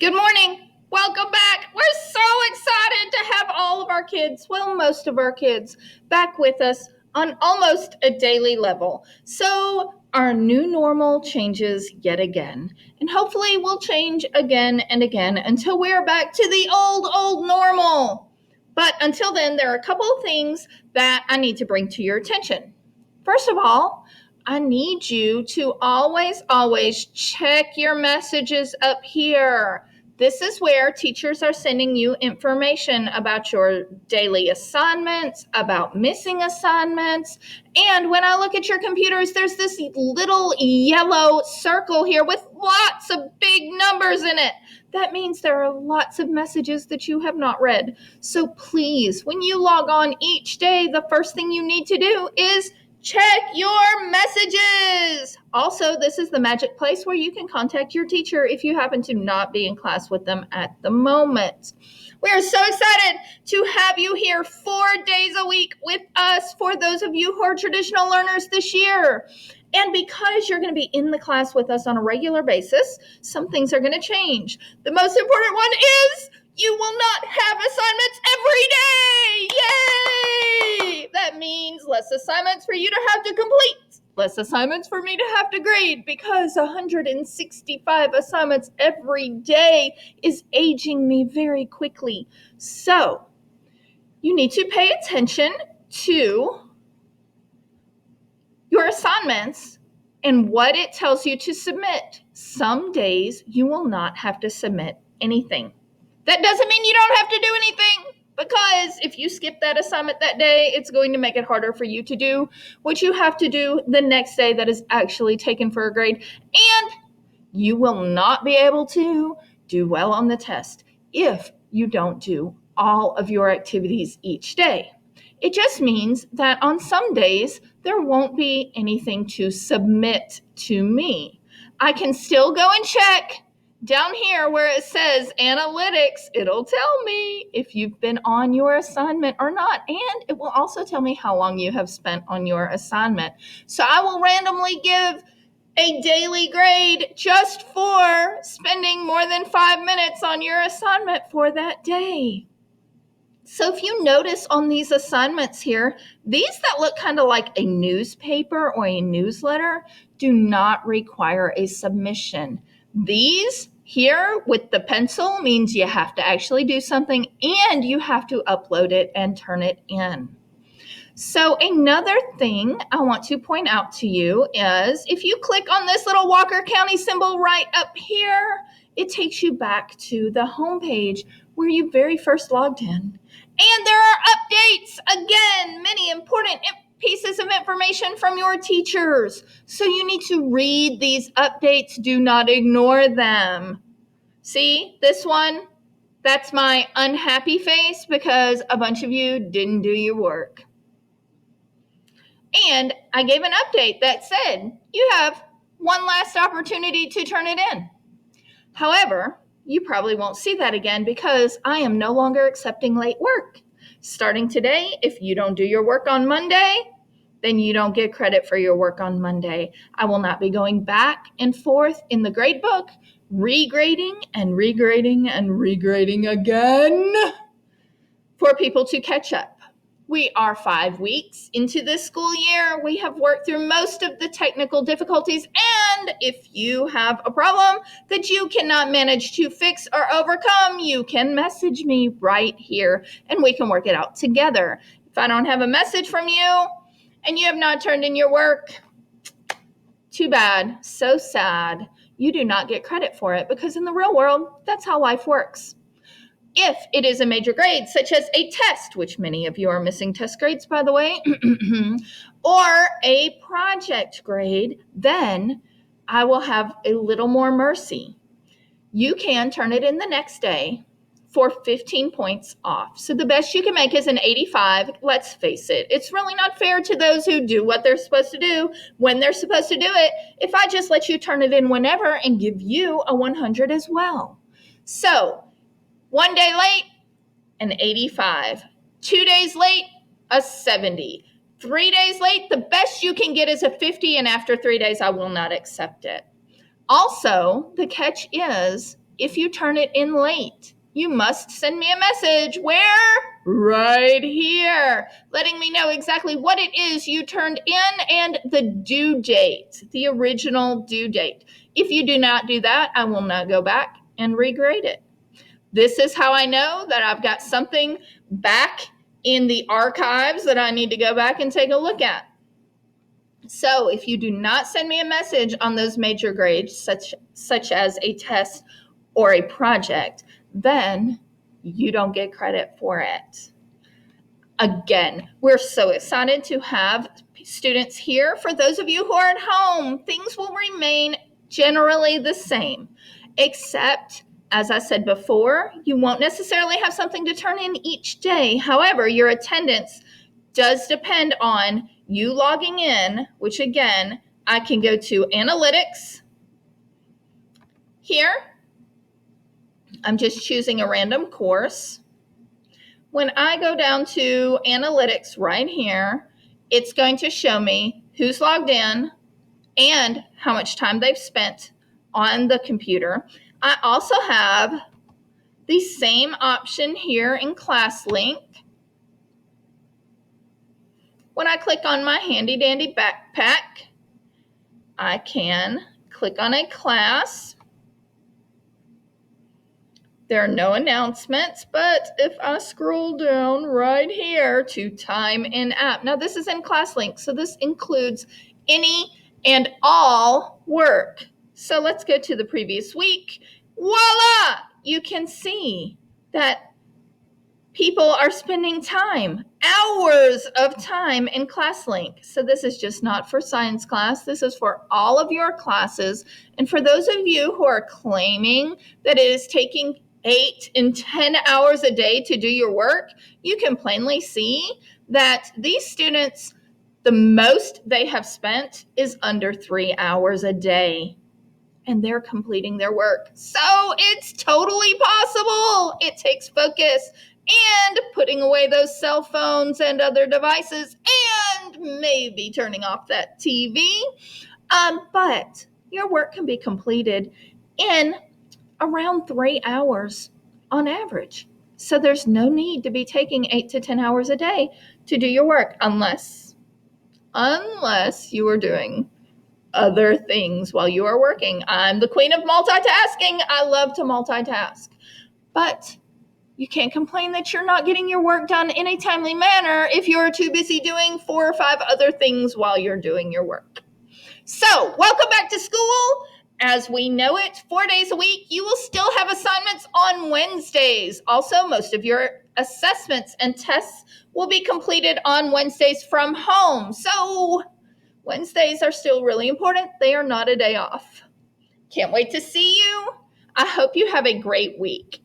Good morning. Welcome back. We're so excited to have all of our kids, well, most of our kids, back with us on almost a daily level. So our new normal changes yet again, and hopefully we'll change again and again until we're back to the old normal. But until then, there are a couple of things that I need to bring to your attention. First of all, I need you to always check your messages up here. This is where teachers are sending you information about your daily assignments, about missing assignments. And when I look at your computers, there's this little yellow circle here with lots of big numbers in it. That means there are lots of messages that you have not read. So please, when you log on each day, the first thing you need to do is check your messages. Also, this is the magic place where you can contact your teacher if you happen to not be in class with them at the moment. We are so excited to have you here 4 days a week with us for those of you who are traditional learners this year. And because you're going to be in the class with us on a regular basis, some things are going to change. The most important one is you will not have assignments every day. Yay! That means less assignments for you to have to complete, less assignments for me to have to grade, because 165 assignments every day is aging me very quickly. So you need to pay attention to your assignments and what it tells you to submit. Some days you will not have to submit anything. That doesn't mean you don't have to do anything, because if you skip that assignment that day, it's going to make it harder for you to do what you have to do the next day that is actually taken for a grade. And you will not be able to do well on the test if you don't do all of your activities each day. It just means that on some days, there won't be anything to submit to me. I can still go and check down here where it says analytics. It'll tell me if you've been on your assignment or not, and it will also tell me how long you have spent on your assignment. So I will randomly give a daily grade just for spending more than 5 minutes on your assignment for that day. So if you notice on these assignments here, these that look kind of like a newspaper or a newsletter do not require a submission. These here with the pencil means you have to actually do something, and you have to upload it and turn it in. So another thing I want to point out to you is if you click on this little Walker County symbol right up here, it takes you back to the homepage where you very first logged in. And there are updates, again, many important pieces of information from your teachers. So you need to read these updates. Do not ignore them. See, this one, that's my unhappy face because a bunch of you didn't do your work. And I gave an update that said you have one last opportunity to turn it in. However, you probably won't see that again because I am no longer accepting late work. Starting today, if you don't do your work on Monday, then you don't get credit for your work on Monday. I will not be going back and forth in the grade book, regrading and regrading and regrading again for people to catch up. We are 5 weeks into this school year. We have worked through most of the technical difficulties, and if you have a problem that you cannot manage to fix or overcome, you can message me right here, and we can work it out together. If I don't have a message from you, and you have not turned in your work, too bad, so sad. You do not get credit for it, because in the real world, that's how life works. If it is a major grade, such as a test, which many of you are missing test grades, by the way, or a project grade, then I will have a little more mercy. You can turn it in the next day for 15 points off. So the best you can make is an 85. Let's face it, it's really not fair to those who do what they're supposed to do when they're supposed to do it if I just let you turn it in whenever and give you a 100 as well. So 1 day late, an 85. 2 days late, a 70. 3 days late, the best you can get is a 50, and after 3 days, I will not accept it. Also, the catch is If you turn it in late, you must send me a message. Where? Right here, letting me know exactly what it is you turned in and the due date, the original due date. If you do not do that, I will not go back and regrade it. This is how I know that I've got something back in the archives that I need to go back and take a look at. So if you do not send me a message on those major grades, such as a test or a project, then you don't get credit for it. Again, we're so excited to have students here. For those of you who are at home, things will remain generally the same, except, as I said before, you won't necessarily have something to turn in each day. However, your attendance does depend on you logging in, which again, I can go to analytics. Here, I'm just choosing a random course. When I go down to analytics right here, it's going to show me who's logged in and how much time they've spent on the computer. I also have the same option here in ClassLink. When I click on my handy dandy backpack, I can click on a class. There are no announcements, but if I scroll down right here to time in app, now this is in ClassLink, so this includes any and all work. So let's go to the previous week. Voila! You can see that people are spending time, hours of time in ClassLink. So this is just not for science class. This is for all of your classes. And for those of you who are claiming that it is taking 8 and 10 hours a day to do your work, you can plainly see that these students, the most they have spent is under 3 hours a day. And they're completing their work. So it's totally possible. It takes focus and putting away those cell phones and other devices and maybe turning off that TV. But your work can be completed in around 3 hours on average. So there's no need to be taking 8 to 10 hours a day to do your work unless you are doing other things while you are working. I'm the queen of multitasking. I love to multitask. But you can't complain that you're not getting your work done in a timely manner if you're too busy doing 4 or 5 other things while you're doing your work. So, welcome back to school. As we know it, 4 days a week, you will still have assignments on Wednesdays. Also, most of your assessments and tests will be completed on Wednesdays from home. So, Wednesdays are still really important. They are not a day off. Can't wait to see you. I hope you have a great week.